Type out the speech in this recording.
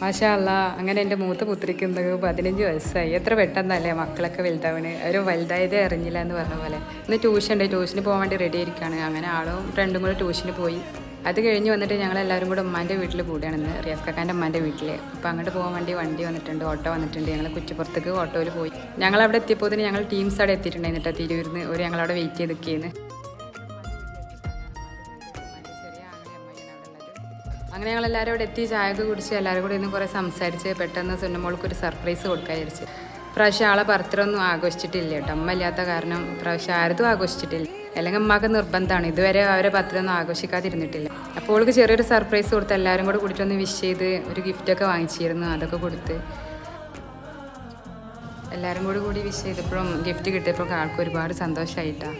മാഷാ അല്ലാ. അങ്ങനെ എൻ്റെ മൂത്ത പുത്രിക്ക് 15 വയസ്സായി. എത്ര പെട്ടെന്നല്ലേ മക്കളൊക്കെ വലുതാവണ്. അവർ വലുതായതേ അറിഞ്ഞില്ല എന്ന് പറഞ്ഞ പോലെ. ഇന്ന് ട്യൂഷൻ ഉണ്ട്, ട്യൂഷന് പോകാൻ വേണ്ടി റെഡി ആയിരിക്കുകയാണ്. അങ്ങനെ ആളും ഫ്രണ്ടും കൂടെ ട്യൂഷന് പോയി. അത് കഴിഞ്ഞ് വന്നിട്ട് ഞങ്ങളെല്ലാവരും കൂടെ ഉമ്മാൻ്റെ വീട്ടിൽ കൂടെയാണ് ഇന്ന്, റിയാസ് കാക്കാൻ്റെ ഉമ്മാൻ്റെ വീട്ടിൽ. അപ്പോൾ അങ്ങോട്ട് പോകാൻ വേണ്ടി വണ്ടി വന്നിട്ടുണ്ട്, ഓട്ടോ വന്നിട്ടുണ്ട്. ഞങ്ങൾ കുറ്റിപ്പുറത്തേക്ക് ഓട്ടോയിൽ പോയി. ഞങ്ങളവിടെ എത്തിയപ്പോൾ ഞങ്ങൾ ടീംസ് അവിടെ എത്തിയിട്ടുണ്ടായിരുന്നു കേട്ടോ, തിരൂരിന്ന്. ഒരു ഞങ്ങളവിടെ വെയിറ്റ് ചെയ്ത് നിൽക്കുകയെന്ന്. അങ്ങനെ ഞങ്ങളെല്ലാവരും അവിടെ എത്തി, ചായയൊക്കെ കുടിച്ച് എല്ലാവരും കൂടി ഇന്ന് കുറേ സംസാരിച്ച് പെട്ടെന്ന് സുന്നമോൾക്ക് ഒരു സർപ്രൈസ് കൊടുക്കാൻ വിചാരിച്ച്. പ്രാവശ്യം ആളെ ബർത്ത്ഡേ ഒന്നും ആഘോഷിച്ചിട്ടില്ല കേട്ടോ, അമ്മ ഇല്ലാത്ത കാരണം പ്രാവശ്യം ആരതും ആഘോഷിച്ചിട്ടില്ല. അല്ലെങ്കിൽ അമ്മക്ക് നിർബന്ധമാണ്, ഇതുവരെ അവരെ ബർത്ത്ഡേ ഒന്നും ആഘോഷിക്കാതിരുന്നിട്ടില്ല. അപ്പോൾ അവൾക്ക് ചെറിയൊരു സർപ്രൈസ് കൊടുത്ത് എല്ലാവരും കൂടെ കൂടിയിട്ടൊന്ന് വിഷ് ചെയ്ത് ഒരു ഗിഫ്റ്റൊക്കെ വാങ്ങിച്ചിരുന്നു, അതൊക്കെ കൊടുത്ത് എല്ലാവരും കൂടി വിഷ് ചെയ്തപ്പോഴും ഗിഫ്റ്റ് കിട്ടിയപ്പോൾ ആൾക്ക് ഒരുപാട് സന്തോഷമായിട്ടാണ്.